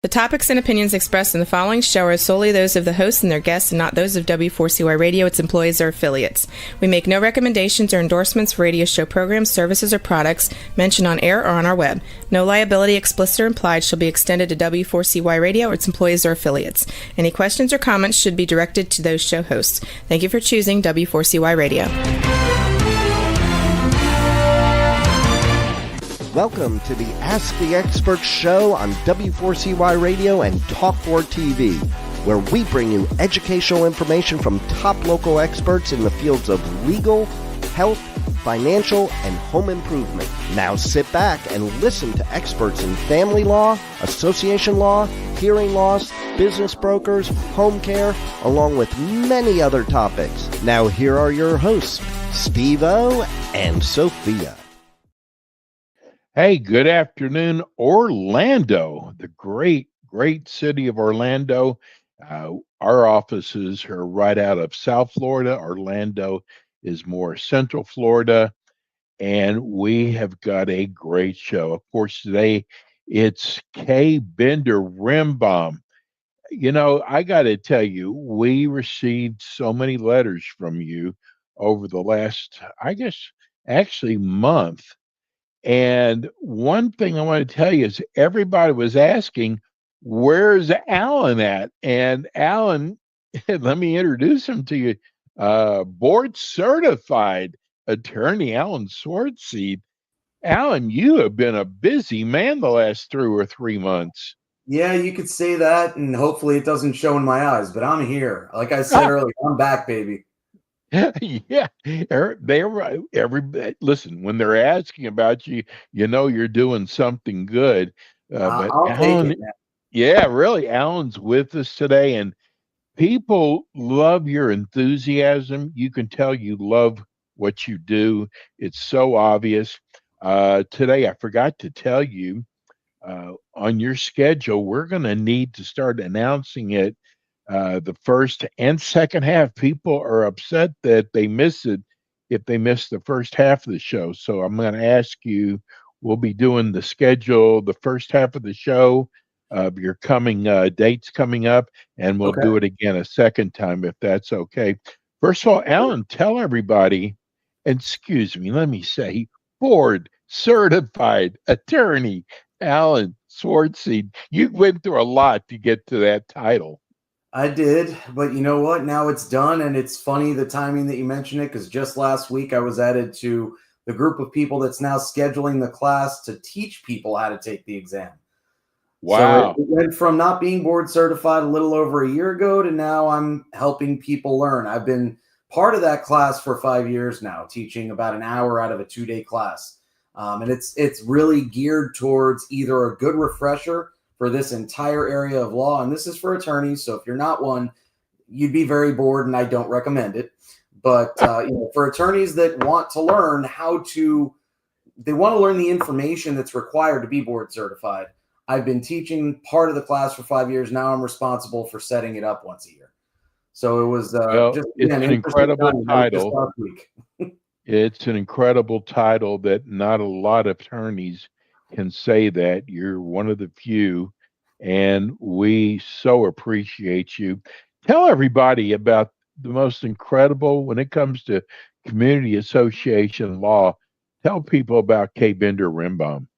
The topics and opinions expressed in the following show are solely those of the hosts and their guests and not those of W4CY Radio, its employees, or affiliates. We make no recommendations or endorsements for radio show programs, services, or products mentioned on air or on our web. No liability, explicit or implied, shall be extended to W4CY Radio or its employees or affiliates. Any questions or comments should be directed to those show hosts. Thank you for choosing W4CY Radio. Welcome to the Ask the Expert show on W4CY Radio and Talk4 TV, where we bring you educational information from top local experts in the fields of legal, health, financial, and home improvement. Now sit back and listen to experts in family law, association law, hearing loss, business brokers, home care, along with many other topics. Now here are your hosts, Steve-O and Sophia. Hey, good afternoon, Orlando, the great city of Orlando. Our offices are right out of South Florida. Orlando is more Central Florida, and we have got a great show. Of course, today it's K. Bender Rimbaum. You know, I got to tell you, we received so many letters from you over the last, I guess, actually month. And one thing I want to tell you is everybody was asking, where's Alan at? And Alan, let me introduce him to you, board certified attorney Alan Swartseed. Alan, you have been a busy man the last 2 or 3 months. Yeah, you could say that, and hopefully it doesn't show in my eyes, but I'm here. Like I said earlier, I'm back, baby. Yeah, listen, when they're asking about you, you know you're doing something good. But I'll Alan, take it, man. yeah, really, Alan's with us today, and people love your enthusiasm. You can tell you love what you do. It's so obvious. Today, I forgot to tell you, on your schedule, we're going to need to start announcing it. The first and second half, people are upset that they miss it if they miss the first half of the show. So I'm going to ask you, we'll be doing the schedule, the first half of the show, your coming dates coming up, and we'll do it again a second time if that's okay. First of all, Alan, tell everybody, and excuse me, let me say, board certified attorney Alan Swartseed. You went through a lot to get to that title. I did, but you know what? Now it's done, and it's funny the timing that you mentioned it, because just last week I was added to the group of people that's now scheduling the class to teach people how to take the exam. Wow. So it went from not being board certified a little over a year ago to now I'm helping people learn. I've been part of that class for 5 years now, teaching about an hour out of a 2-day class. And it's really geared towards either a good refresher for this entire area of law. And this is for attorneys. So if you're not one, you'd be very bored, and I don't recommend it. But for attorneys that want to learn they want to learn the information that's required to be board certified. I've been teaching part of the class for 5 years. Now I'm responsible for setting it up once a year. So it was it's an incredible title. It's an incredible title that not a lot of attorneys can say that. You're one of the few, and we so appreciate you. Tell everybody about the most incredible, when it comes to community association law, tell people about K. Bender Rimbaum.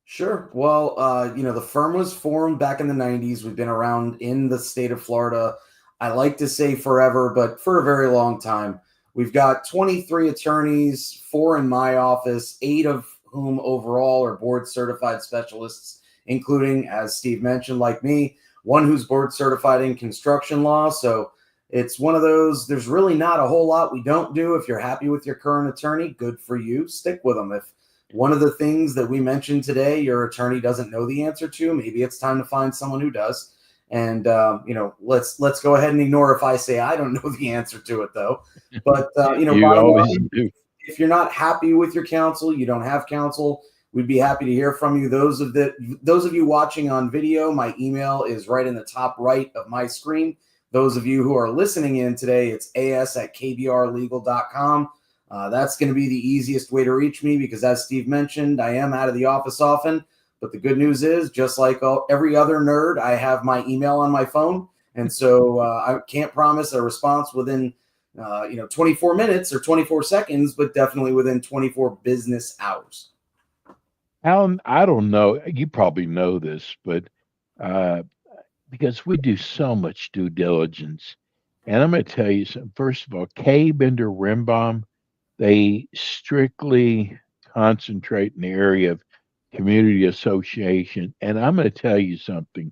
Sure. Well, the firm was formed back in the 90s. We've been around in the state of Florida. I like to say forever, but for a very long time. We've got 23 attorneys, 4 in my office, 8 of whom overall are board certified specialists, including, as Steve mentioned, like me, one who's board certified in construction law. So it's one of those, there's really not a whole lot we don't do. If you're happy with your current attorney, good for you. Stick with them. If one of the things that we mentioned today, your attorney doesn't know the answer to, maybe it's time to find someone who does. And, let's go ahead and ignore if I say I don't know the answer to it, though. But, you always do. If you're not happy with your counsel, you don't have counsel, we'd be happy to hear from you. Those of you watching on video, my email is right in the top right of my screen. Those of you who are listening in today, it's as@kbrlegal.com. That's going to be the easiest way to reach me because, as Steve mentioned, I am out of the office often, But the good news is, just like every other nerd, I have my email on my phone. And so I can't promise a response within 24 minutes or 24 seconds, but definitely within 24 business hours. Alan, I don't know. You probably know this, but uh, because we do so much due diligence, and I'm going to tell you something. First of all, K. Bender Rimbaum, they strictly concentrate in the area of community association. And I'm going to tell you something.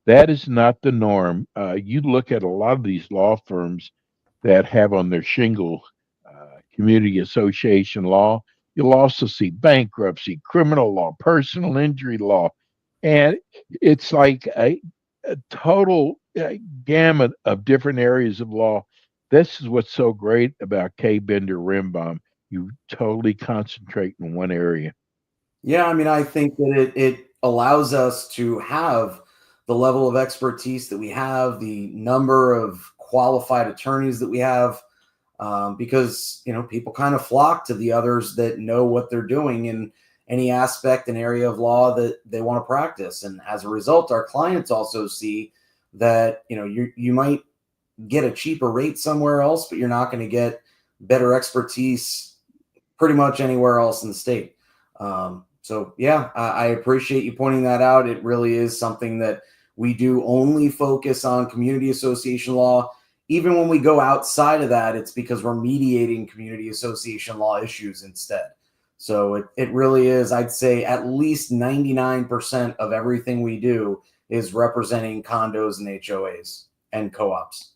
That is not the norm. You look at a lot of these law firms that have on their shingle community association law. You'll also see bankruptcy, criminal law, personal injury law, and it's like a total gamut of different areas of law. This is what's so great about K. Bender Rimbaum. You totally concentrate in one area. Yeah, I mean, I think that it allows us to have the level of expertise that we have, the number of qualified attorneys that we have, because people kind of flock to the others that know what they're doing in any aspect and area of law that they want to practice. And as a result, our clients also see that you might get a cheaper rate somewhere else, but you're not going to get better expertise pretty much anywhere else in the state. So yeah, I appreciate you pointing that out. It really is something that we do only focus on community association law. Even when we go outside of that, it's because we're mediating community association law issues instead. So it really is, I'd say at least 99% of everything we do is representing condos and HOAs and co-ops.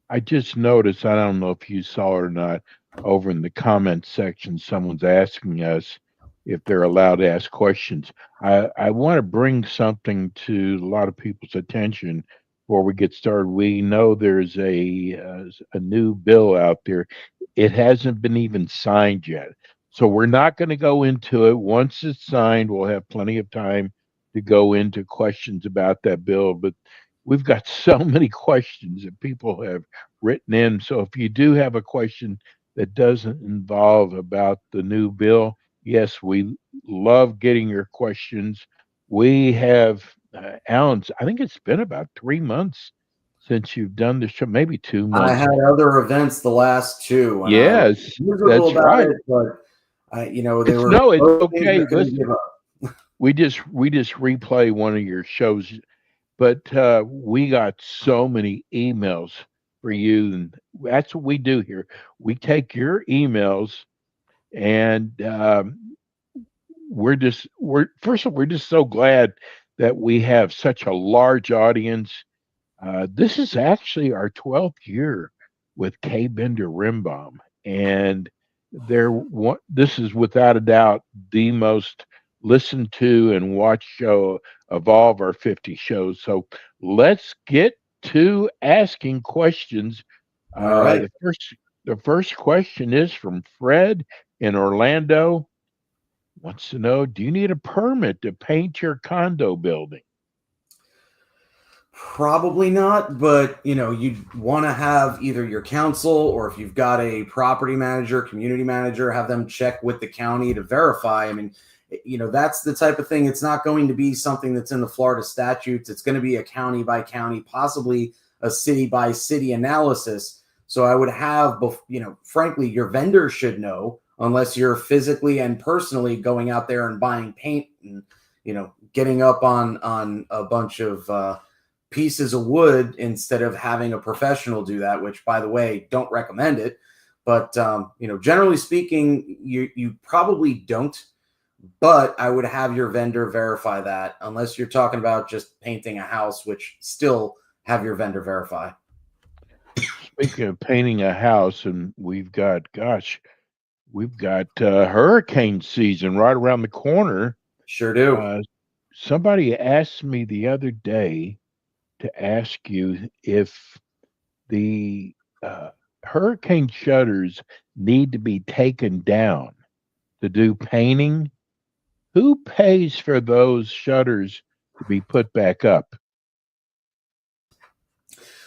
I just noticed, I don't know if you saw it or not, over in the comment section, someone's asking us if they're allowed to ask questions. I want to bring something to a lot of people's attention before we get started. We know there's a new bill out there. It hasn't been even signed yet. So we're not going to go into it. Once it's signed, we'll have plenty of time to go into questions about that bill. But we've got so many questions that people have written in. So if you do have a question that doesn't involve about the new bill, yes, we love getting your questions. We have Alan's. I think it's been about 3 months since you've done the show, maybe 2 months. I had other events the last two, and I was Yes, miserable that's about right. it, but they were No, it's both things okay. I couldn't Listen, give up. we just replay one of your shows, but we got so many emails for you, and that's what we do here. We take your emails, and we're first of all, we're just so glad that we have such a large audience. This is actually our 12th year with K. Bender Rimbaum, and this is without a doubt the most listened to and watched show of all of our 50 shows. So let's get to asking questions. All right. The first question is from Fred in Orlando. Wants to know, do you need a permit to paint your condo building? Probably not, but you'd want to have either your council, or if you've got a property manager, community manager, have them check with the county to verify. I mean, that's the type of thing. It's not going to be something that's in the Florida statutes. It's going to be a county by county, possibly a city by city analysis. So I would have, frankly, your vendor should know, unless you're physically and personally going out there and buying paint and, getting up on a bunch of pieces of wood instead of having a professional do that, which, by the way, don't recommend it. But, generally speaking, you probably don't. But I would have your vendor verify that, unless you're talking about just painting a house, which still have your vendor verify. Speaking of painting a house, and we've got hurricane season right around the corner. Sure do. Somebody asked me the other day to ask you if the hurricane shutters need to be taken down to do painting. Who pays for those shutters to be put back up?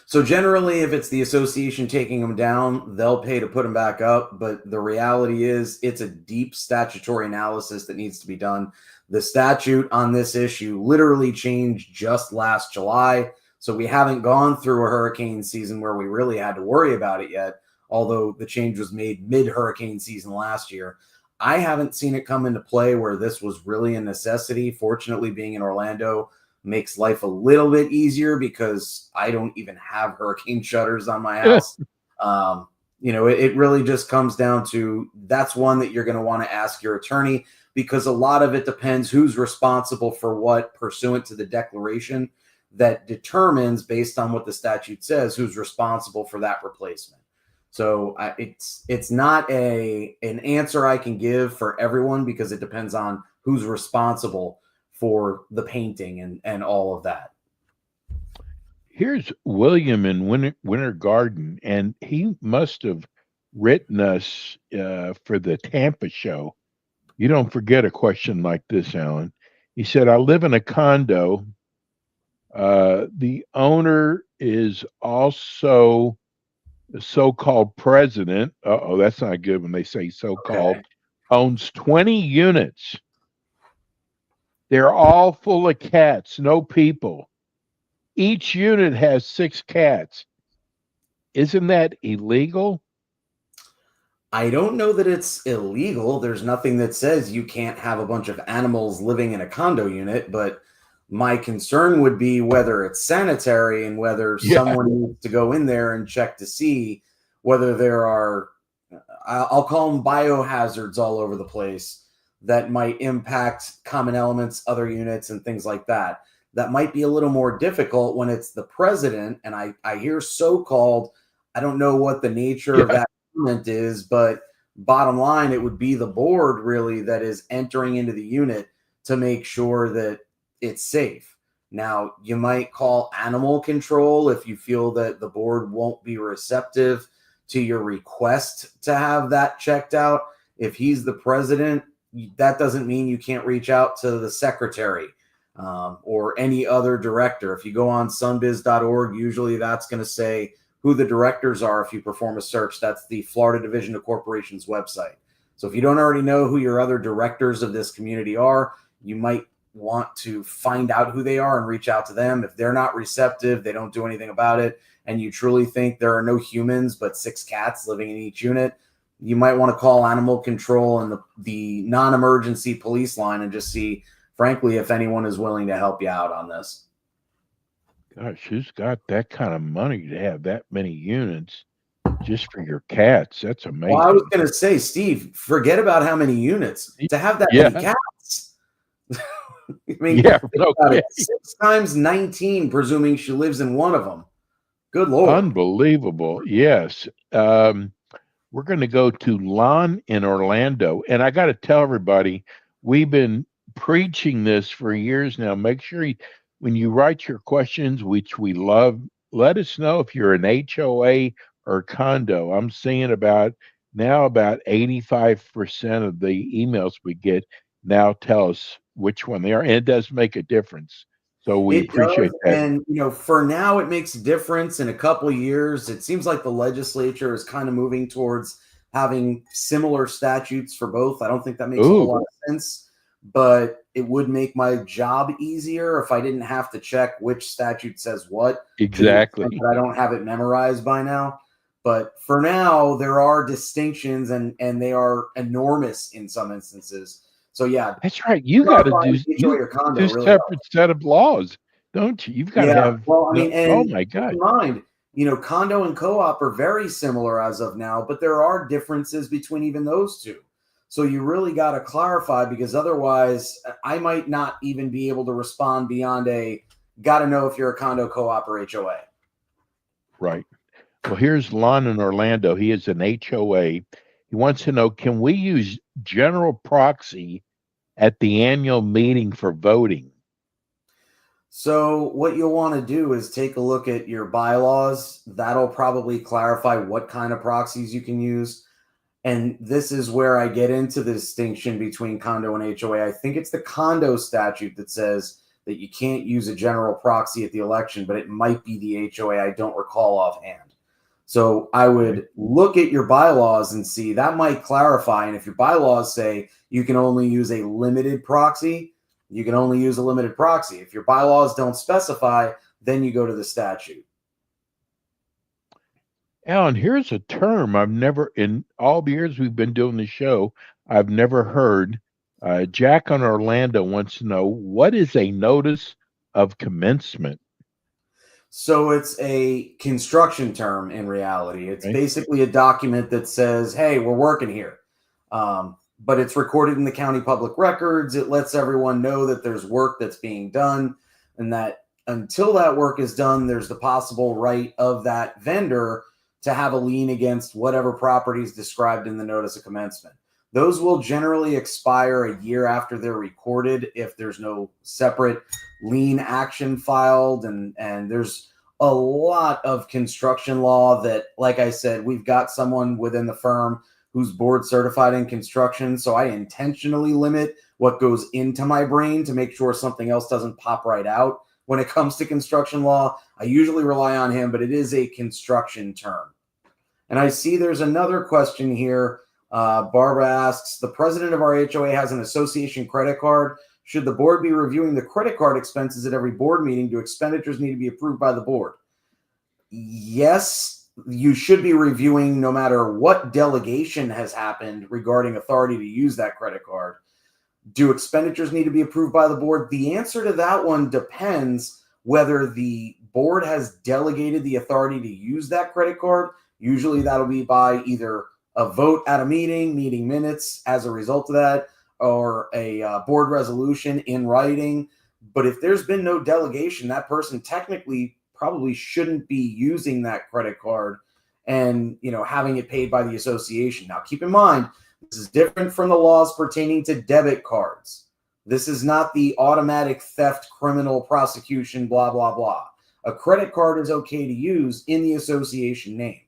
So generally, if it's the association taking them down, they'll pay to put them back up. But the reality is it's a deep statutory analysis that needs to be done. The statute on this issue literally changed just last July. So we haven't gone through a hurricane season where we really had to worry about it yet, although the change was made mid-hurricane season last year. I haven't seen it come into play where this was really a necessity. Fortunately, being in Orlando makes life a little bit easier because I don't even have hurricane shutters on my house. It really just comes down to that's one that you're going to want to ask your attorney, because a lot of it depends who's responsible for what pursuant to the declaration that determines, based on what the statute says, who's responsible for that replacement. So it's not an answer I can give for everyone, because it depends on who's responsible for the painting and all of that. Here's William in Winter Garden, and he must have written us for the Tampa show. You don't forget a question like this, Alan. He said, I live in a condo. The owner is also the so-called president. Uh-oh, that's not good when they say so-called. Okay. Owns 20 units. They're all full of cats, no people. Each unit has 6 cats. Isn't that illegal? I don't know that it's illegal. There's nothing that says you can't have a bunch of animals living in a condo unit, but my concern would be whether it's sanitary and whether someone needs to go in there and check to see whether there are, I'll call them biohazards all over the place that might impact common elements, other units, and things like that. That might be a little more difficult when it's the president. And I hear so-called, I don't know what the nature of that comment is, but bottom line, it would be the board really that is entering into the unit to make sure that it's safe. Now, you might call animal control if you feel that the board won't be receptive to your request to have that checked out. If he's the president, that doesn't mean you can't reach out to the secretary or any other director. If you go on sunbiz.org, usually that's going to say who the directors are. If you perform a search, that's the Florida Division of Corporations website. So if you don't already know who your other directors of this community are, you might want to find out who they are and reach out to them. If they're not receptive, they don't do anything about it, and you truly think there are no humans but 6 cats living in each unit, you might want to call animal control and the non-emergency police line and just see, frankly, if anyone is willing to help you out on this. Gosh, who's got that kind of money to have that many units just for your cats? That's amazing. Well, I was going to say, Steve, forget about how many units. To have that many cats. I mean, okay. 6 times 19, presuming she lives in one of them. Good Lord. Unbelievable. Yes. We're going to go to Lon in Orlando. And I got to tell everybody, we've been preaching this for years now. Make sure when you write your questions, which we love, let us know if you're an HOA or condo. I'm seeing about 85% of the emails we get now tell us which one they are. And it does make a difference. So we appreciate that. And, for now, it makes a difference. In a couple of years, it seems like the legislature is kind of moving towards having similar statutes for both. I don't think that makes a whole lot of sense, but it would make my job easier if I didn't have to check which statute says what. Exactly. I don't have it memorized by now. But for now, there are distinctions, and they are enormous in some instances. So yeah, that's right. You got to do two separate set of laws, don't you? You've got to have. Well, I mean, oh my God! Keep in mind, condo and co-op are very similar as of now, but there are differences between even those two. So you really got to clarify, because otherwise, I might not even be able to respond beyond got to know if you're a condo, co-op, or HOA. Right. Well, here's Lon in Orlando. He is an HOA. He wants to know, can we use general proxy at the annual meeting for voting? So what you'll want to do is take a look at your bylaws. That'll probably clarify what kind of proxies you can use. And this is where I get into the distinction between condo and HOA. I think it's the condo statute that says that you can't use a general proxy at the election, but it might be the HOA. I don't recall offhand. So I would look at your bylaws and see that might clarify. And if your bylaws say you can only use a limited proxy, you can only use a limited proxy. If your bylaws don't specify, then you go to the statute. Alan, here's a term I've never, in all the years we've been doing the show, I've never heard. Jack on Orlando wants to know, what is a notice of commencement? So it's a construction term in reality. It's basically a document that says, hey, we're working here. But it's recorded in the county public records. It lets everyone know that there's work that's being done, and that until that work is done, there's the possible right of that vendor to have a lien against whatever property is described in the notice of commencement. Those will generally expire a year after they're recorded if there's no separate lien action filed. And there's a lot of construction law that, like I said, we've got someone within the firm who's board certified in construction. So I intentionally limit what goes into my brain to make sure something else doesn't pop right out. When it comes to construction law, I usually rely on him, but it is a construction term. And I see there's another question here. Barbara asks, the president of our HOA has an association credit card. Should the board be reviewing the credit card expenses at every board meeting? Do expenditures need to be approved by the board? Yes, you should be reviewing no matter what delegation has happened regarding authority to use that credit card. Do expenditures need to be approved by the board? The answer to that one depends whether the board has delegated the authority to use that credit card. Usually that'll be by either a vote at a meeting minutes as a result of that, or a board resolution in writing. But if there's been no delegation, that person technically probably shouldn't be using that credit card and, having it paid by the association. Now, keep in mind, this is different from the laws pertaining to debit cards. This is not the automatic theft, criminal prosecution, blah, blah, blah. A credit card is okay to use in the association name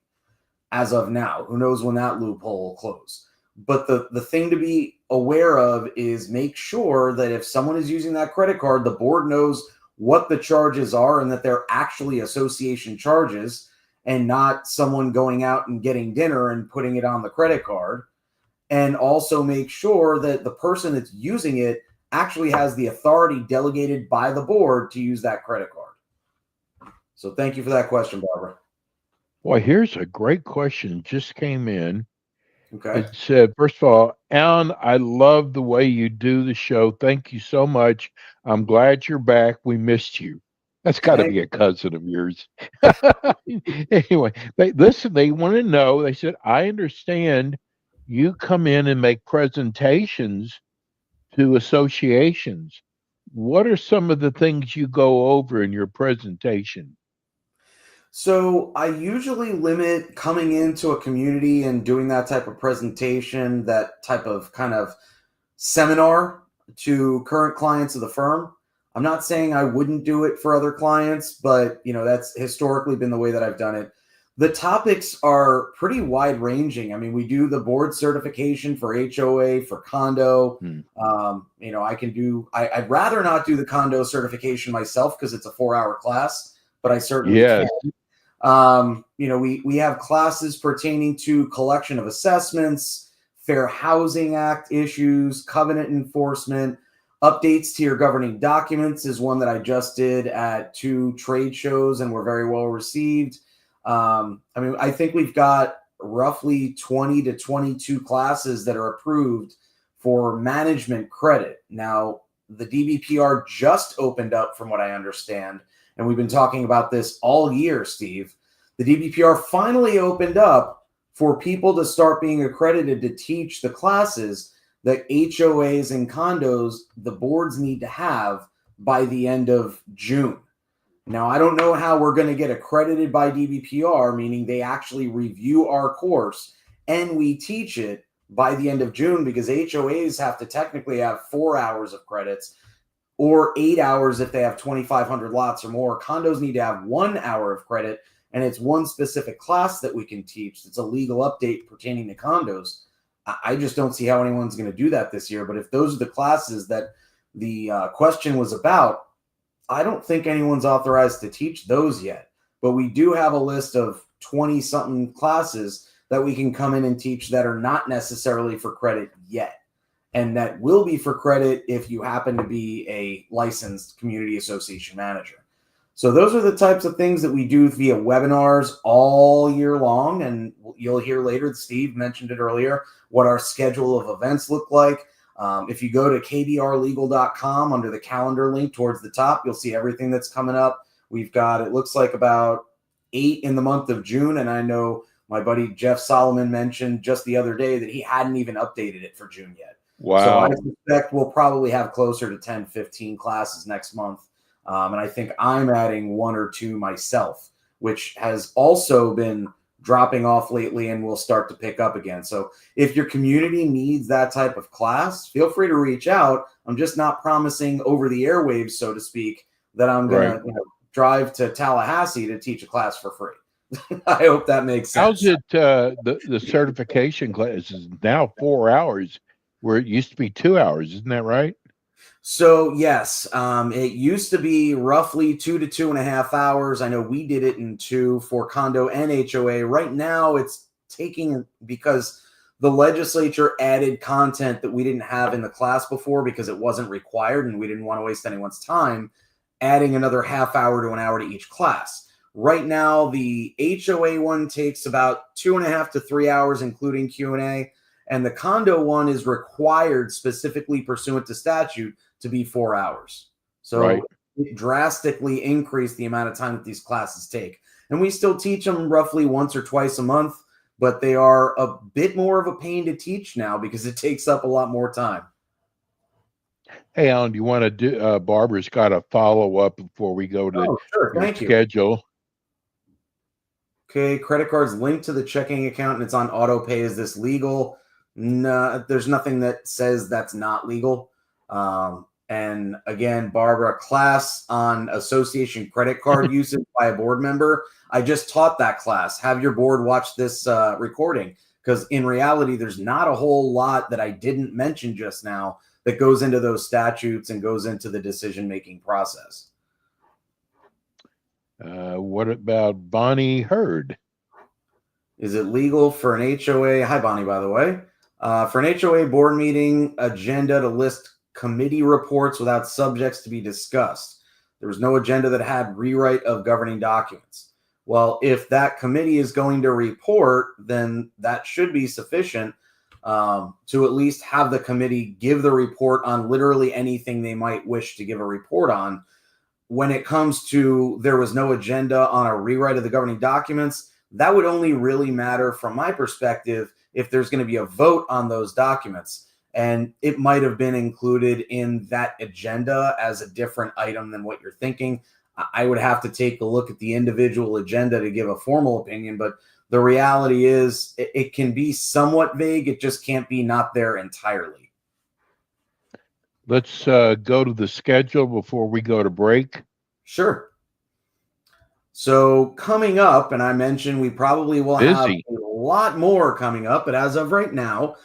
as of now. Who knows when that loophole will close? But the thing to be aware of is make sure that if someone is using that credit card, the board knows what the charges are and that they're actually association charges and not someone going out and getting dinner and putting it on the credit card. And also make sure that the person that's using it actually has the authority delegated by the board to use that credit card. So thank you for that question, Barbara. Boy, here's a great question. Just came in. Okay. It said, first of all, Alan, I love the way you do the show. Thank you so much. I'm glad you're back. We missed you. That's got to be a cousin of yours. Anyway, they want to know. They said, I understand you come in and make presentations to associations. What are some of the things you go over in your presentation? So I usually limit coming into a community and doing that type of presentation, that type of kind of seminar to current clients of the firm. I'm not saying I wouldn't do it for other clients, but that's historically been the way that I've done it. The topics are pretty wide ranging. I mean, we do the board certification for HOA, for condo. I'd rather not do the condo certification myself because it's a 4-hour class, but I certainly can. We have classes pertaining to collection of assessments, Fair Housing Act issues, covenant enforcement, updates to your governing documents is one that I just did at 2 trade shows and were very well received. I think we've got roughly 20 to 22 classes that are approved for management credit. Now, the DBPR just opened up from what I understand. And we've been talking about this all year, Steve. The DBPR finally opened up for people to start being accredited to teach the classes that HOAs and condos, the boards need to have by the end of June. Now, I don't know how we're going to get accredited by DBPR, meaning they actually review our course and we teach it by the end of June, because HOAs have to technically have 4 hours of credits or 8 hours if they have 2,500 lots or more. Condos need to have 1 hour of credit, and it's one specific class that we can teach. It's a legal update pertaining to condos. I just don't see how anyone's going to do that this year. But if those are the classes that the question was about, I don't think anyone's authorized to teach those yet, but we do have a list of 20-something classes that we can come in and teach that are not necessarily for credit yet, and that will be for credit if you happen to be a licensed community association manager. So those are the types of things that we do via webinars all year long. And you'll hear later, Steve mentioned it earlier, what our schedule of events look like. If you go to kbrlegal.com under the calendar link towards the top, you'll see everything that's coming up. We've got, it looks like about 8 in the month of June. And I know my buddy Jeff Solomon mentioned just the other day that he hadn't even updated it for June yet. Wow. So I suspect we'll probably have closer to 10, 15 classes next month. And I think I'm adding 1 or 2 myself, which has also been dropping off lately and will start to pick up again. So if your community needs that type of class, feel free to reach out. I'm just not promising over the airwaves, so to speak, that I'm going to drive to Tallahassee to teach a class for free. I hope that makes sense. How's it, the certification class is now 4 hours where it used to be 2 hours. Isn't that right? So yes, it used to be roughly 2 to 2.5 hours. I know we did it in 2 for condo and HOA. Right now it's taking, because the legislature added content that we didn't have in the class before because it wasn't required and we didn't want to waste anyone's time, adding another half hour to an hour to each class. Right now, the HOA one takes about 2.5 to 3 hours, including Q&A. And the condo one is required specifically pursuant to statute to be 4 hours. So it drastically increased the amount of time that these classes take. And we still teach them roughly once or twice a month, but they are a bit more of a pain to teach now because it takes up a lot more time. Hey, Alan, do you want to do, Barbara's got a follow-up before we go to Thank schedule. You. Okay, credit cards linked to the checking account and it's on auto pay. Is this legal? No, there's nothing that says that's not legal. And again, Barbara, class on association credit card usage by a board member. I just taught that class. Have your board watch this recording, because in reality, there's not a whole lot that I didn't mention just now that goes into those statutes and goes into the decision-making process. What about Bonnie Hurd? Is it legal for an HOA? Hi, Bonnie, by the way. For an HOA board meeting agenda to list committee reports without subjects to be discussed. There was no agenda that had rewrite of governing documents. Well, if that committee is going to report, then that should be sufficient to at least have the committee give the report on literally anything they might wish to give a report on. When it comes to there was no agenda on a rewrite of the governing documents, that would only really matter from my perspective if there's going to be a vote on those documents. And it might have been included in that agenda as a different item than what you're thinking. I would have to take a look at the individual agenda to give a formal opinion, but the reality is it can be somewhat vague. It just can't be not there entirely. Let's go to the schedule before we go to break. Sure. So coming up, and I mentioned we probably will have a lot more coming up, but as of right now,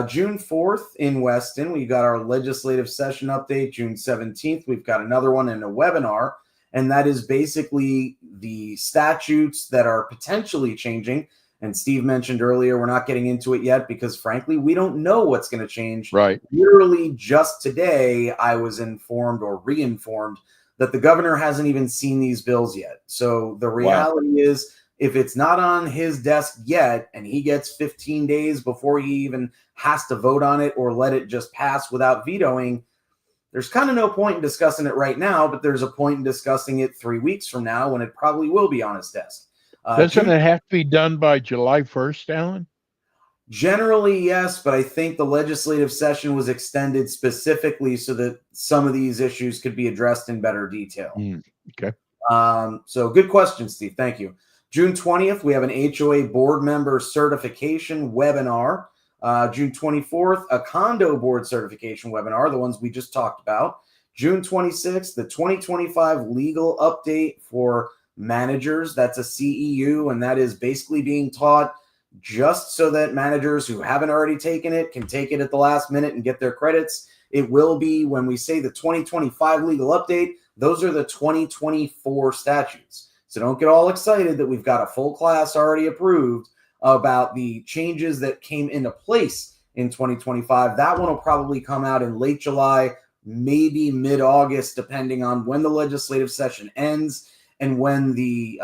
June 4th in Weston, we got our legislative session update. June 17th, we've got another one in a webinar, and that is basically the statutes that are potentially changing. And Steve mentioned earlier, we're not getting into it yet because, frankly, we don't know what's going to change. Right. Literally just today, I was informed or re-informed that the governor hasn't even seen these bills yet. So the reality is, if it's not on his desk yet and he gets 15 days before he even has to vote on it or let it just pass without vetoing, there's kind of no point in discussing it right now, but there's a point in discussing it 3 weeks from now when it probably will be on his desk. Doesn't it have to be done by July 1st, Alan? Generally, yes, but I think the legislative session was extended specifically so that some of these issues could be addressed in better detail. Okay. So good question, Steve. Thank you. June 20th, we have an HOA board member certification webinar. June 24th, a condo board certification webinar, the ones we just talked about. June 26th, the 2025 legal update for managers. That's a CEU, and that is basically being taught just so that managers who haven't already taken it can take it at the last minute and get their credits. It will be, when we say the 2025 legal update, those are the 2024 statutes. So don't get all excited that we've got a full class already approved about the changes that came into place in 2025. That one will probably come out in late July, maybe mid-August, depending on when the legislative session ends and when the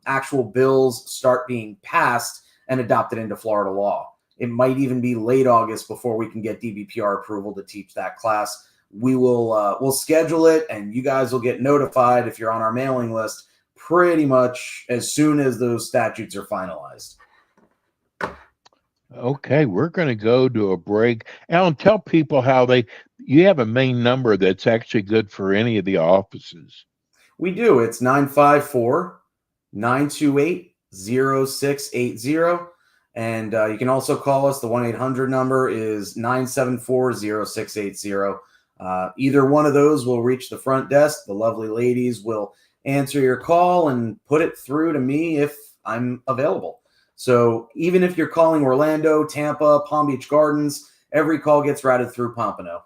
actual bills start being passed and adopted into Florida law. It might even be late August before we can get DBPR approval to teach that class. We'll schedule it, and you guys will get notified if you're on our mailing list pretty much as soon as those statutes are finalized. Okay, we're going to go to a break. Alan, tell people how you have a main number that's actually good for any of the offices. We do. It's 954-928-0680. And you can also call us. The 1-800 number is 974-0680. Either one of those will reach the front desk. The lovely ladies will answer your call and put it through to me if I'm available. So even if you're calling Orlando, Tampa, Palm Beach Gardens, every call gets routed through Pompano.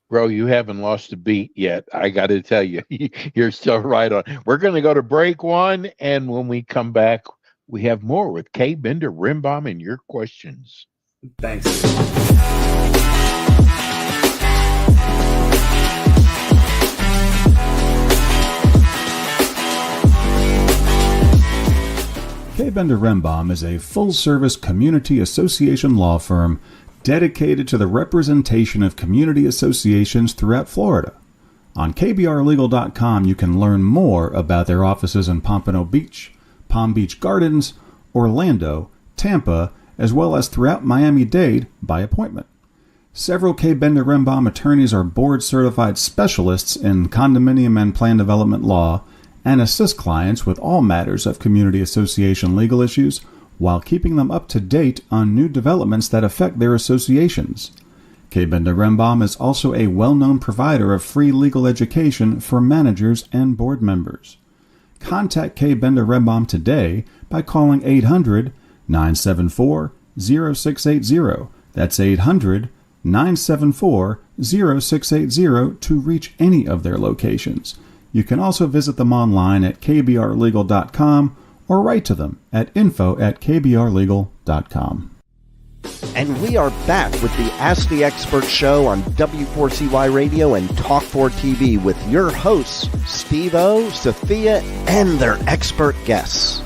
Bro, you haven't lost a beat yet. I got to tell you, you're still right on. We're going to go to break one, and when we come back, we have more with Kay Bender Rimbaum and your questions. Thanks. Kay Bender Rimbaum is a full-service community association law firm dedicated to the representation of community associations throughout Florida. On kbrlegal.com, you can learn more about their offices in Pompano Beach, Palm Beach Gardens, Orlando, Tampa, as well as throughout Miami-Dade by appointment. Several Kay Bender Rimbaum attorneys are board-certified specialists in condominium and plan development law and assist clients with all matters of community association legal issues while keeping them up to date on new developments that affect their associations. Kay Bender Rimbaum is also a well-known provider of free legal education for managers and board members. Contact Kay Bender Rimbaum today by calling 800-974-0680. That's 800-974-0680 to reach any of their locations. You can also visit them online at kbrlegal.com or write to them at info@kbrlegal.com. And we are back with the Ask the Expert show on W4CY Radio and Talk4 TV with your hosts, Steve-O, Sophia, and their expert guests.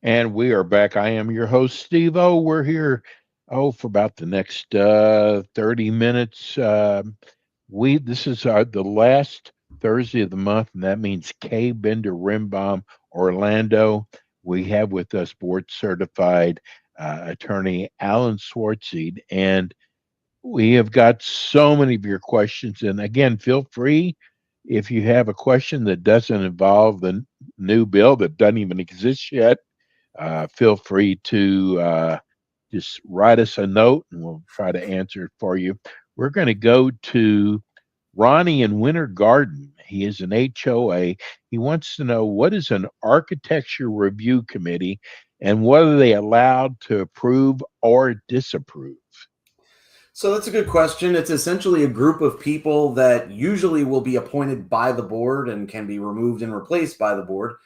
And we are back. I am your host, Steve-O. We're here, for about the next 30 minutes. This is the last Thursday of the month, and that means Kay Bender Rimbaum Orlando. We have with us board-certified attorney Alan Swartseed, and we have got so many of your questions. And again, feel free, if you have a question that doesn't involve the new bill that doesn't even exist yet, feel free to just write us a note, and we'll try to answer it for you. We're going to go to Ronnie in Winter Garden. He is an HOA. He wants to know, what is an architecture review committee and what are they allowed to approve or disapprove? So that's a good question. It's essentially a group of people that usually will be appointed by the board and can be removed and replaced by the board.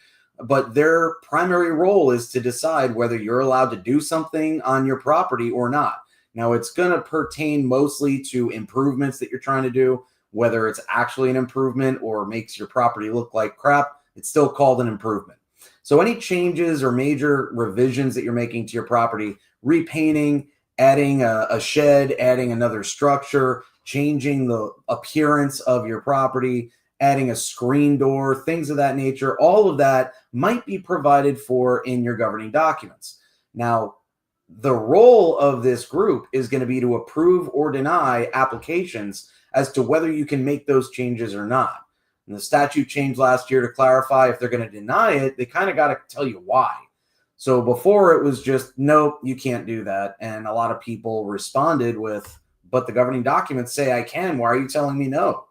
But their primary role is to decide whether you're allowed to do something on your property or not. Now, it's going to pertain mostly to improvements that you're trying to do, whether it's actually an improvement or makes your property look like crap. It's still called an improvement. So any changes or major revisions that you're making to your property, repainting, adding a shed, adding another structure, changing the appearance of your property, adding a screen door, things of that nature, all of that might be provided for in your governing documents. Now, the role of this group is going to be to approve or deny applications as to whether you can make those changes or not. And the statute changed last year to clarify if they're going to deny it, they kind of got to tell you why. So before it was just, nope, you can't do that. And a lot of people responded with, but the governing documents say I can. Why are you telling me no?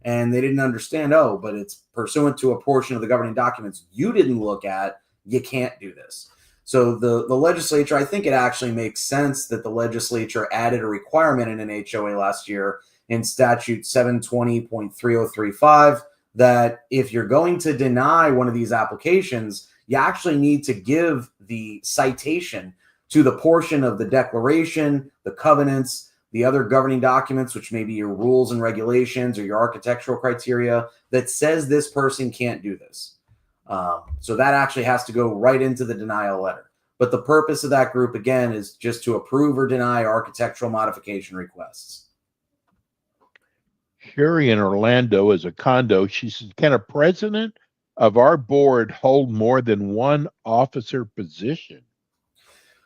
And they didn't understand, but it's pursuant to a portion of the governing documents you didn't look at, you can't do this. So the legislature, I think it actually makes sense that the legislature added a requirement in an HOA last year in statute 720.3035 that if you're going to deny one of these applications, you actually need to give the citation to the portion of the declaration, the covenants, the other governing documents, which may be your rules and regulations or your architectural criteria, that says this person can't do this. So that actually has to go right into the denial letter. But the purpose of that group, again, is just to approve or deny architectural modification requests. Sherry in Orlando is a condo. She says, can a president of our board hold more than one officer position?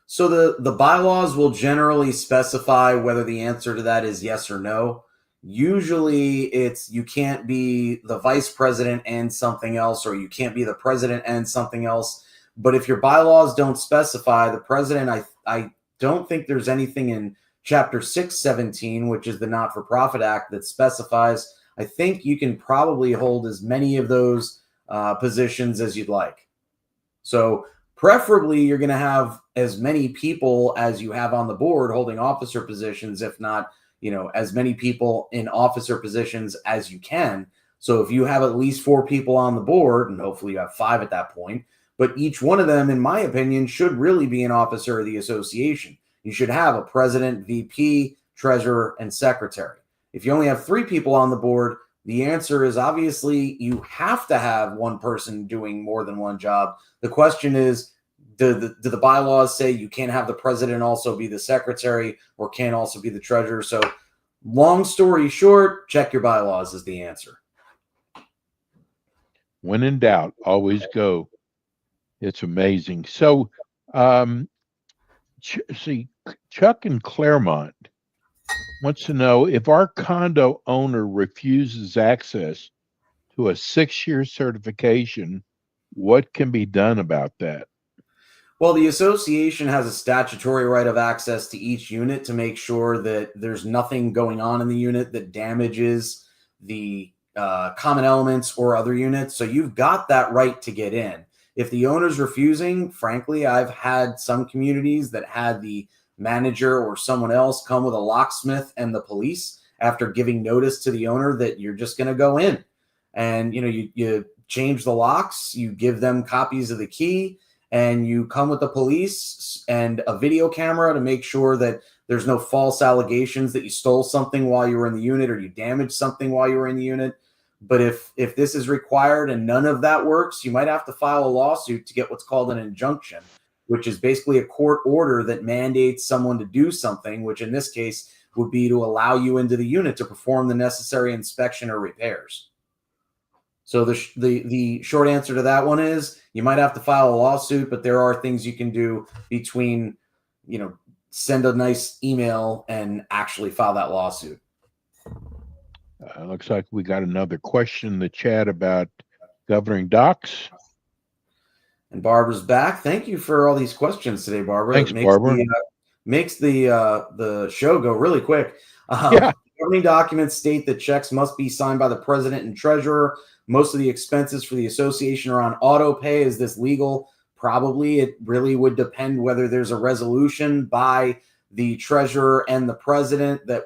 So the bylaws will generally specify whether the answer to that is yes or no. Usually it's you can't be the vice president and something else, or you can't be the president and something else. But if your bylaws don't specify the president, I don't think there's anything in Chapter 617, which is the Not-for-Profit Act, that specifies. I think you can probably hold as many of those positions as you'd like. So preferably, you're going to have as many people as you have on the board holding officer positions, if not, as many people in officer positions as you can. So if you have at least 4 people on the board, and hopefully you have 5 at that point, but each one of them, in my opinion, should really be an officer of the association. You should have a president, VP, treasurer, and secretary. If you only have 3 people on the board, the answer is obviously you have to have one person doing more than one job. The question is, do the bylaws say you can't have the president also be the secretary or can't also be the treasurer? So long story short, check your bylaws is the answer. When in doubt, always go. It's amazing. So, Chuck in Claremont wants to know if our condo owner refuses access to a 6-year certification, what can be done about that? Well, the association has a statutory right of access to each unit to make sure that there's nothing going on in the unit that damages the common elements or other units. So you've got that right to get in. If the owner's refusing, frankly, I've had some communities that had the manager or someone else come with a locksmith and the police after giving notice to the owner that you're just going to go in. And, you change the locks, you give them copies of the key, and you come with the police and a video camera to make sure that there's no false allegations that you stole something while you were in the unit or you damaged something while you were in the unit. But if this is required and none of that works, you might have to file a lawsuit to get what's called an injunction, which is basically a court order that mandates someone to do something, which in this case would be to allow you into the unit to perform the necessary inspection or repairs. So the short answer to that one is you might have to file a lawsuit, but there are things you can do between, send a nice email and actually file that lawsuit. Looks like we got another question in the chat about governing docks. And Barbara's back. Thank you for all these questions today, Barbara. Thanks, Barbara. Makes the show go really quick. Yeah. Governing documents state that checks must be signed by the president and treasurer. Most of the expenses for the association are on auto pay. Is this legal? Probably. It really would depend whether there's a resolution by the treasurer and the president that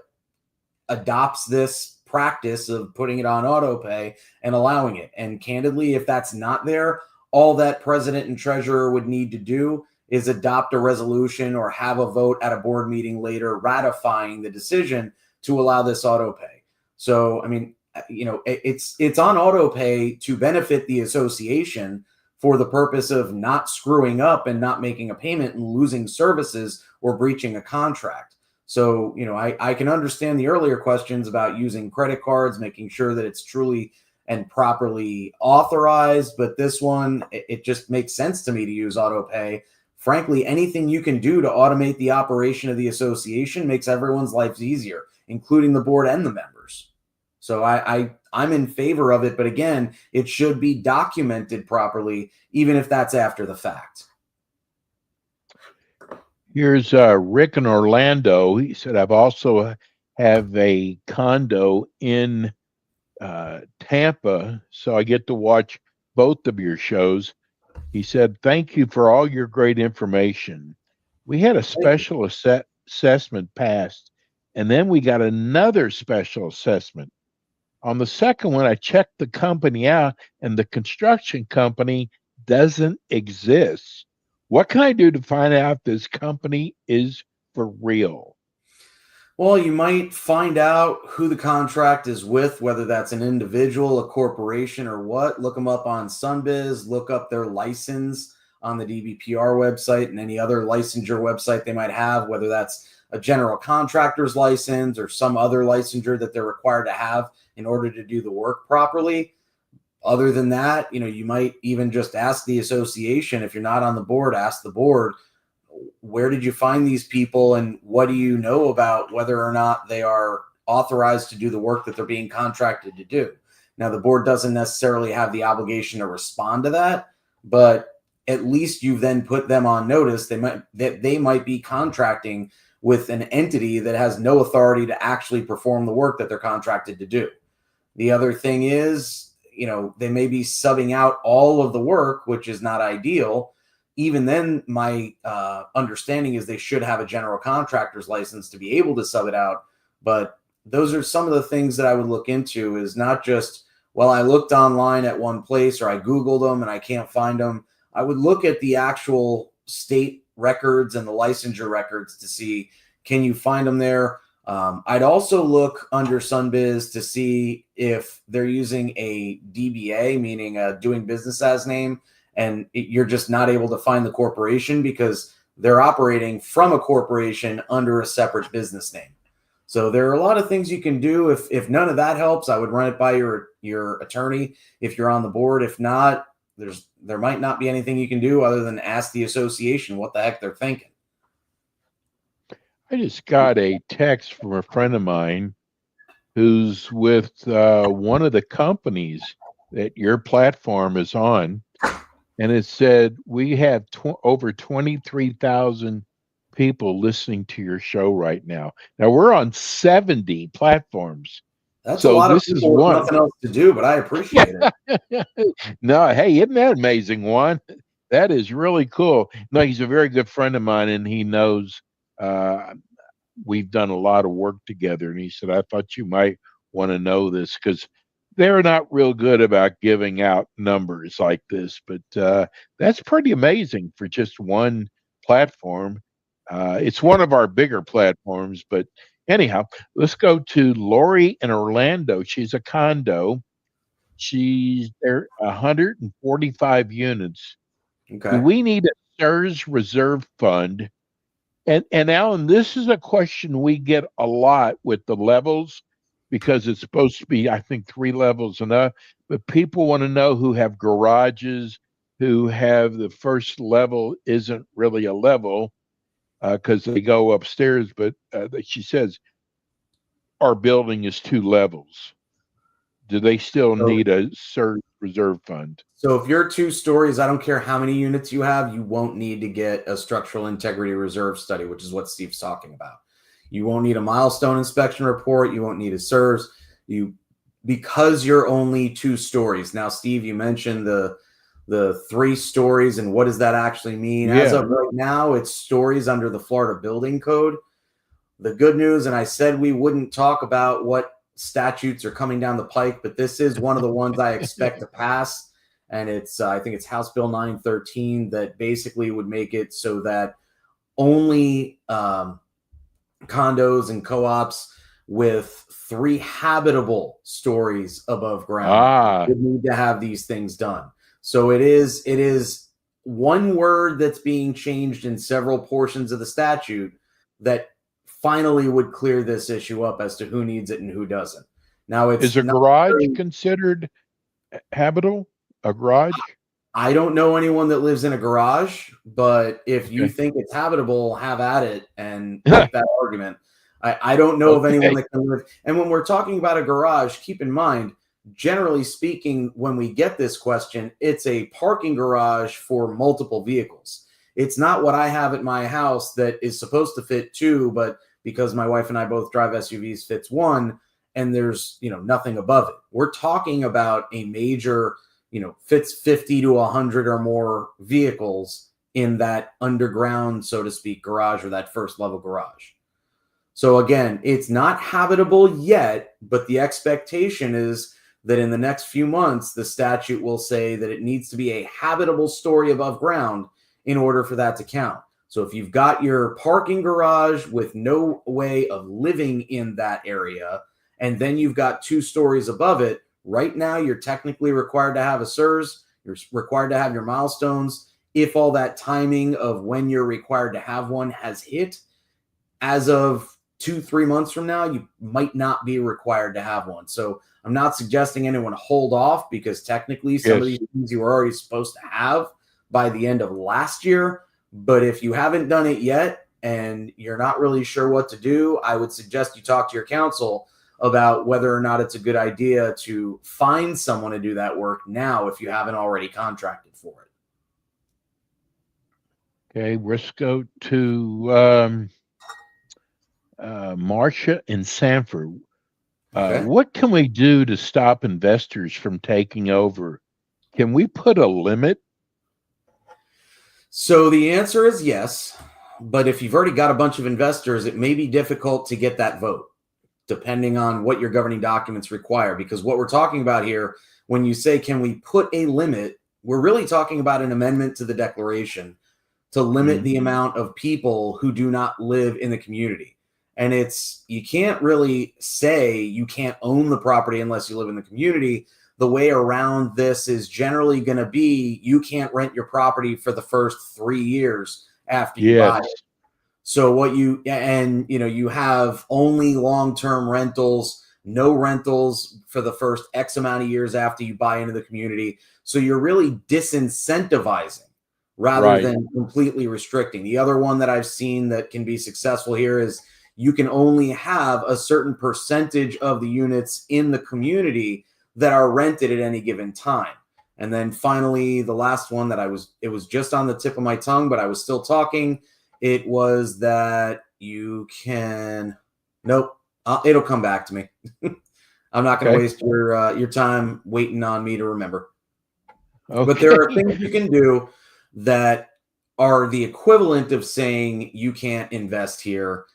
adopts this practice of putting it on auto pay and allowing it. And candidly, if that's not there, all that president and treasurer would need to do is adopt a resolution or have a vote at a board meeting later ratifying the decision to allow this auto pay. So, I mean, it's on auto pay to benefit the association for the purpose of not screwing up and not making a payment and losing services or breaching a contract. So, I can understand the earlier questions about using credit cards, making sure that it's truly and properly authorized. But this one, it just makes sense to me to use auto pay. Frankly, anything you can do to automate the operation of the association makes everyone's lives easier, including the board and the members. So I'm in favor of it. But again, it should be documented properly, even if that's after the fact. Here's Rick in Orlando. He said, I've also have a condo in Tampa, so I get to watch both of your shows. He said, "Thank you for all your great information. We had a Thank you. special assessment passed, and then we got another special assessment. On the second one, I checked the company out, and the construction company doesn't exist. What can I do to find out this company is for real?" Well, you might find out who the contract is with, whether that's an individual, a corporation, or what. Look them up on Sunbiz, look up their license on the DBPR website and any other licensure website they might have, whether that's a general contractor's license or some other licensure that they're required to have in order to do the work properly. Other than that, you might even just ask the association. If you're not on the board, ask the board, where did you find these people and what do you know about whether or not they are authorized to do the work that they're being contracted to do? Now, the board doesn't necessarily have the obligation to respond to that, but at least you've then put them on notice that they might be contracting with an entity that has no authority to actually perform the work that they're contracted to do. The other thing is, they may be subbing out all of the work, which is not ideal. Even then, my understanding is they should have a general contractor's license to be able to sub it out. But those are some of the things that I would look into, is not just, well, I looked online at one place or I Googled them and I can't find them. I would look at the actual state records and the licensure records to see, can you find them there? I'd also look under Sunbiz to see if they're using a DBA, meaning a doing business as name, and you're just not able to find the corporation because they're operating from a corporation under a separate business name. So there are a lot of things you can do. If none of that helps, I would run it by your attorney if you're on the board. If not, there might not be anything you can do other than ask the association what the heck they're thinking. I just got a text from a friend of mine who's with one of the companies that your platform is on. And it said, we have over 23,000 people listening to your show right now. Now we're on 70 platforms. That's a lot of people with nothing else to do, but I appreciate it. No, hey, isn't that amazing, Juan? That is really cool. No, he's a very good friend of mine, and he knows we've done a lot of work together. And he said, I thought you might want to know this because they're not real good about giving out numbers like this, but that's pretty amazing for just one platform. It's one of our bigger platforms, but anyhow, let's go to Lori in Orlando. She's a condo. She's there 145 units. Okay. Do we need a CSRS reserve fund? And Alan, this is a question we get a lot with the levels, because it's supposed to be, I think, 3 levels and up. But people want to know who have garages, who have the first level isn't really a level because they go upstairs. But she says our building is 2 levels. Do they still need a CSRS reserve fund? So if you're 2 stories, I don't care how many units you have, you won't need to get a structural integrity reserve study, which is what Steve's talking about. You won't need a milestone inspection report. You won't need a CSRS. Because you're only 2 stories. Now, Steve, you mentioned the 3 stories, and what does that actually mean? Yeah. As of right now, it's stories under the Florida Building Code. The good news, and I said we wouldn't talk about what statutes are coming down the pike, but this is one of the ones I expect to pass, and it's I think it's House Bill 913 that basically would make it so that only condos and co-ops with 3 habitable stories above ground would need to have these things done. So it is one word that's being changed in several portions of the statute that finally would clear this issue up as to who needs it and who doesn't. Now, is a garage considered habitable? A garage? I don't know anyone that lives in a garage, but if you think it's habitable, have at it and make that argument. I don't know of anyone that can live. And when we're talking about a garage, keep in mind, generally speaking, when we get this question, it's a parking garage for multiple vehicles. It's not what I have at my house that is supposed to fit 2, but because my wife and I both drive SUVs, fits 1, and there's nothing above it. We're talking about a major fits 50 to 100 or more vehicles in that underground, so to speak, garage, or that first level garage. So again, it's not habitable yet, but the expectation is that in the next few months, the statute will say that it needs to be a habitable story above ground in order for that to count. So if you've got your parking garage with no way of living in that area, and then you've got 2 stories above it, right now you're technically required to have a SIRS, you're required to have your milestones. If all that timing of when you're required to have one has hit, as of 2-3 months from now, you might not be required to have one. So I'm not suggesting anyone hold off, because technically some of these things you were already supposed to have by the end of last year. But if you haven't done it yet and you're not really sure what to do, I would suggest you talk to your counsel about whether or not it's a good idea to find someone to do that work now if you haven't already contracted for it. Okay, let's go to Marcia in Sanford. Okay. What can we do to stop investors from taking over? Can we put a limit? So the answer is yes, but if you've already got a bunch of investors, it may be difficult to get that vote, depending on what your governing documents require. Because what we're talking about here, when you say, can we put a limit, we're really talking about an amendment to the declaration to limit the amount of people who do not live in the community. And you can't really say you can't own the property unless you live in the community. The way around this is generally going to be you can't rent your property for the first 3 years after you buy it. So you have only long-term rentals, no rentals for the first X amount of years after you buy into the community. So you're really disincentivizing rather than completely restricting. The other one that I've seen that can be successful here is you can only have a certain percentage of the units in the community that are rented at any given time. And then finally, the last one that it was just on the tip of my tongue, but I was still talking. It was that you can, it'll come back to me. I'm not going to waste your time waiting on me to remember. Okay. But there are things you can do that are the equivalent of saying you can't invest here.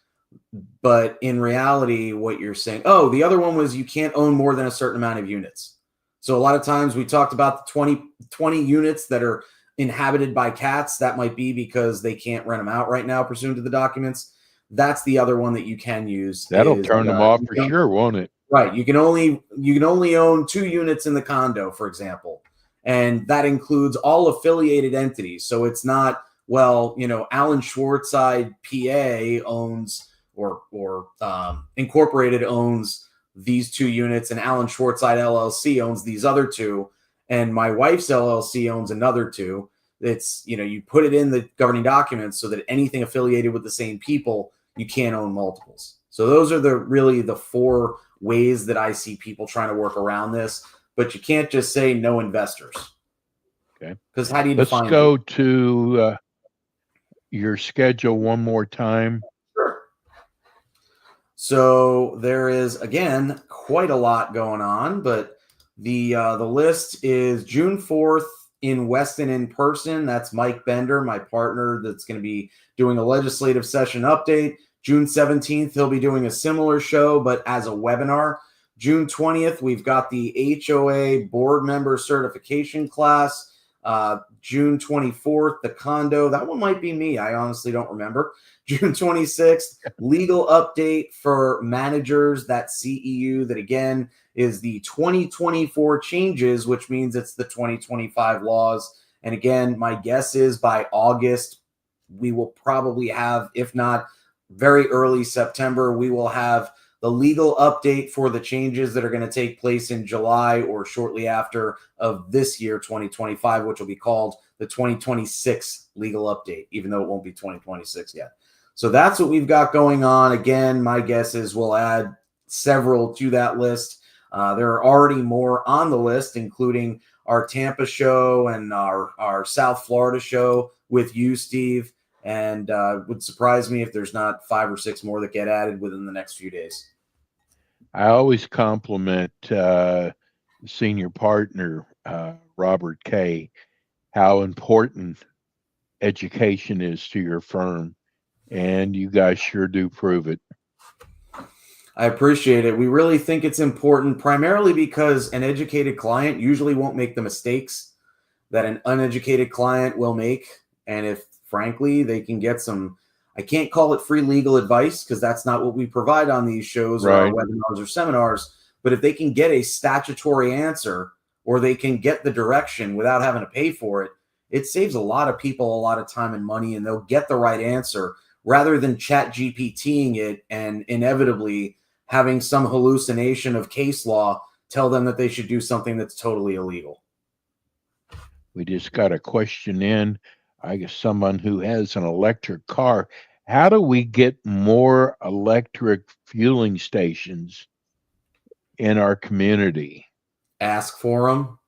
But in reality, what you're saying, the other one was you can't own more than a certain amount of units. So a lot of times we talked about the 20 units that are inhabited by cats. That might be because they can't rent them out right now pursuant to the documents. That's the other one that you can use. That'll turn them off for sure, won't it? Right. You can only own 2 units in the condo, for example. And that includes all affiliated entities. So it's not, Alan Schwartzide PA owns or Incorporated owns these 2 units, and Alan Schwartzide LLC owns these other 2, and my wife's LLC owns another 2. It's, you put it in the governing documents so that anything affiliated with the same people, you can't own multiples. So those are really the 4 ways that I see people trying to work around this, but you can't just say no investors. Okay. Because how do you define Let's go to your schedule one more time. Sure. So there is, again, quite a lot going on, but the list is June 4th in Weston in person. That's Mike Bender, my partner, that's going to be doing a legislative session update. June 17th, he'll be doing a similar show, but as a webinar. June 20th, we've got the HOA board member certification class. June 24th, the condo. That one might be me. I honestly don't remember. June 26th, legal update for managers. That CEU, that again is the 2024 changes, which means it's the 2025 laws. And again, my guess is by August, we will probably have, if not very early September, we will have the legal update for the changes that are going to take place in July or shortly after of this year, 2025, which will be called the 2026 legal update, even though it won't be 2026 yet. So that's what we've got going on. Again, my guess is we'll add several to that list. There are already more on the list, including our Tampa show and our South Florida show with you, Steve. And it would surprise me if there's not 5 or 6 more that get added within the next few days. I always compliment senior partner Robert K., how important education is to your firm, and you guys sure do prove it. I appreciate it. We really think it's important primarily because an educated client usually won't make the mistakes that an uneducated client will make. And if, frankly, they can get some, I can't call it free legal advice because that's not what we provide on these shows or our webinars or seminars. But if they can get a statutory answer or they can get the direction without having to pay for it, it saves a lot of people a lot of time and money, and they'll get the right answer rather than chat GPTing it and inevitably having some hallucination of case law tell them that they should do something that's totally illegal. We just got a question in. I guess someone who has an electric car. How do we get more electric fueling stations in our community? Ask for them.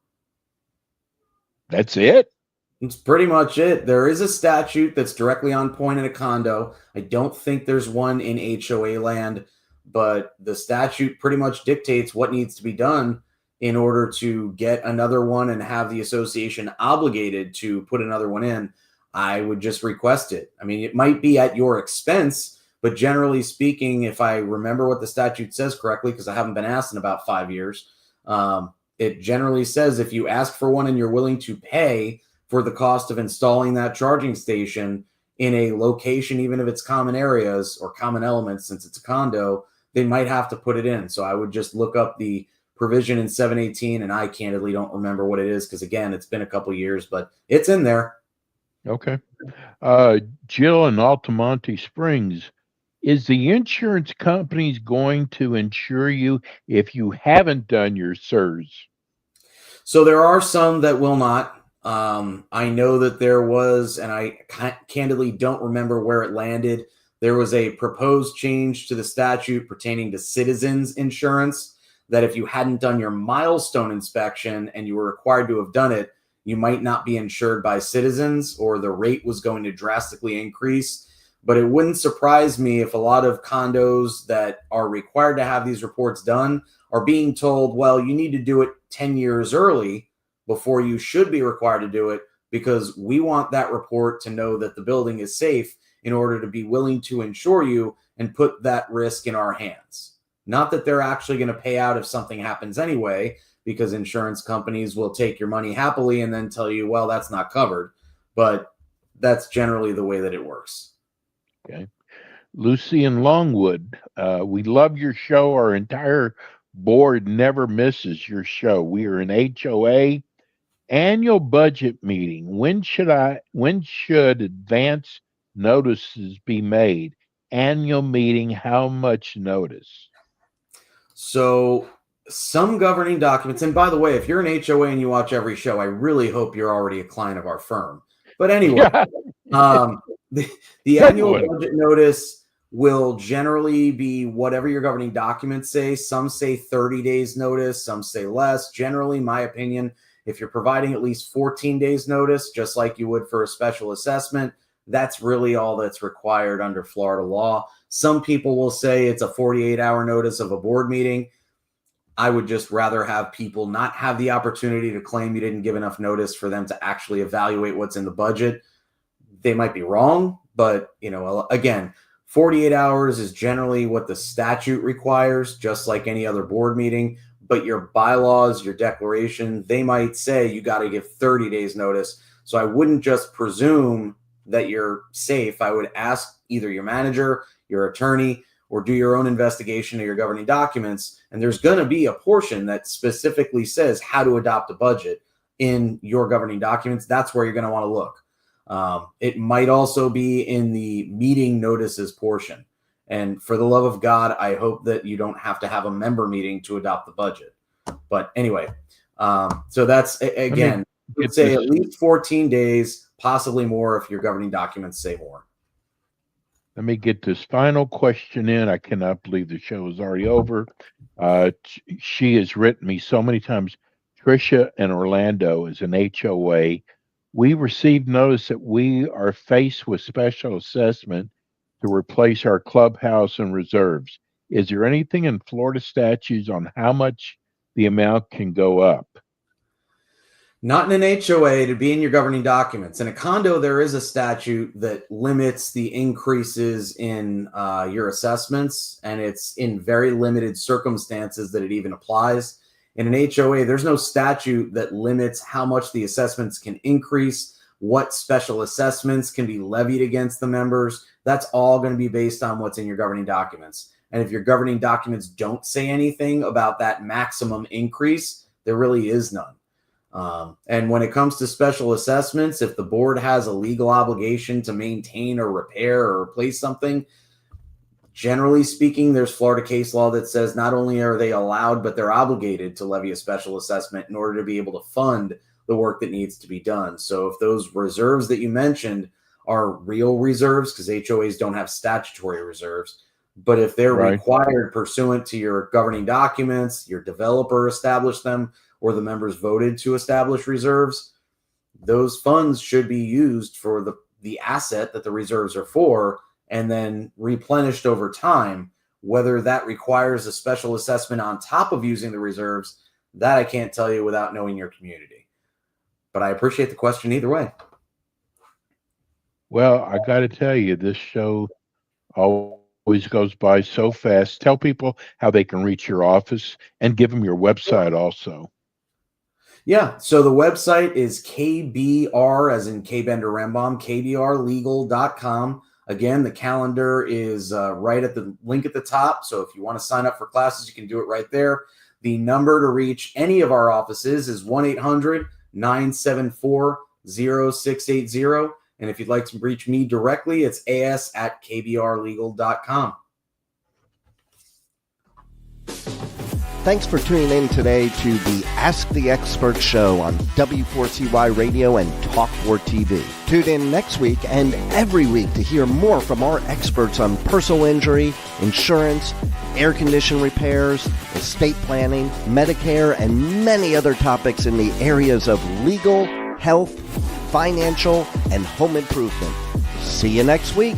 That's it? That's pretty much it. There is a statute that's directly on point in a condo. I don't think there's one in HOA land, but the statute pretty much dictates what needs to be done in order to get another one and have the association obligated to put another one in. I would just request it. I mean, it might be at your expense, but generally speaking, if I remember what the statute says correctly, because I haven't been asked in about 5 years, it generally says if you ask for one and you're willing to pay for the cost of installing that charging station in a location, even if it's common areas or common elements, since it's a condo, they might have to put it in. So I would just look up the provision in 718, and I candidly don't remember what it is because, again, it's been a couple years, but it's in there. Okay. Jill in Altamonte Springs, is the insurance companies going to insure you if you haven't done your CERS? So there are some that will not. I know that there was, and I candidly don't remember where it landed. There was a proposed change to the statute pertaining to citizens insurance that if you hadn't done your milestone inspection and you were required to have done it, you might not be insured by citizens or the rate was going to drastically increase. But it wouldn't surprise me if a lot of condos that are required to have these reports done are being told, well, you need to do it 10 years early before you should be required to do it because we want that report to know that the building is safe in order to be willing to insure you and put that risk in our hands. Not that they're actually going to pay out if something happens anyway, because insurance companies will take your money happily and then tell you, well, that's not covered. But that's generally the way that it works. Okay. Lucy in Longwood, we love your show. Our entire board never misses your show. We are an HOA annual budget meeting. When should advance notices be made? Annual meeting, how much notice? So some governing documents, and by the way, if you're an HOA and you watch every show, I really hope you're already a client of our firm. But anyway, the annual budget notice will generally be whatever your governing documents say. Some say 30 days notice, some say less. Generally, my opinion, if you're providing at least 14 days notice, just like you would for a special assessment, that's really all that's required under Florida law. Some people will say it's a 48-hour notice of a board meeting. I would just rather have people not have the opportunity to claim you didn't give enough notice for them to actually evaluate what's in the budget. They might be wrong, but again, 48 hours is generally what the statute requires, just like any other board meeting. But your bylaws, your declaration, they might say you got to give 30 days notice. So I wouldn't just presume that you're safe. I would ask either your manager, your attorney, or do your own investigation of your governing documents. And there's going to be a portion that specifically says how to adopt a budget in your governing documents. That's where you're going to want to look. It might also be in the meeting notices portion. And for the love of God, I hope that you don't have to have a member meeting to adopt the budget. But anyway, so that's, again, let's say at least 14 days, possibly more if your governing documents say more. Let me get this final question in. I cannot believe the show is already over. She has written me so many times. Tricia in Orlando is an HOA. We received notice that we are faced with special assessment to replace our clubhouse and reserves. Is there anything in Florida statutes on how much the amount can go up? Not in an HOA, to be in your governing documents. In a condo, there is a statute that limits the increases in your assessments, and it's in very limited circumstances that it even applies. In an HOA, there's no statute that limits how much the assessments can increase, what special assessments can be levied against the members. That's all going to be based on what's in your governing documents. And if your governing documents don't say anything about that maximum increase, there really is none. And when it comes to special assessments, if the board has a legal obligation to maintain or repair or replace something, generally speaking, there's Florida case law that says not only are they allowed, but they're obligated to levy a special assessment in order to be able to fund the work that needs to be done. So if those reserves that you mentioned are real reserves, because HOAs don't have statutory reserves, but if they're required pursuant to your governing documents, your developer established them, or the members voted to establish reserves, those funds should be used for the asset that the reserves are for, and then replenished over time. Whether that requires a special assessment on top of using the reserves, that I can't tell you without knowing your community. But I appreciate the question either way. Well, I got to tell you, this show always goes by so fast. Tell people how they can reach your office and give them your website also. Yeah, so the website is KBR, as in K-Bender Rembom, kbrlegal.com. Again, the calendar is right at the link at the top. So if you want to sign up for classes, you can do it right there. The number to reach any of our offices is 1-800-974-0680. And if you'd like to reach me directly, it's as@kbrlegal.com. Thanks for tuning in today to the Ask the Expert show on W4CY Radio and Talk4 TV. Tune in next week and every week to hear more from our experts on personal injury, insurance, air condition repairs, estate planning, Medicare, and many other topics in the areas of legal, health, financial, and home improvement. See you next week.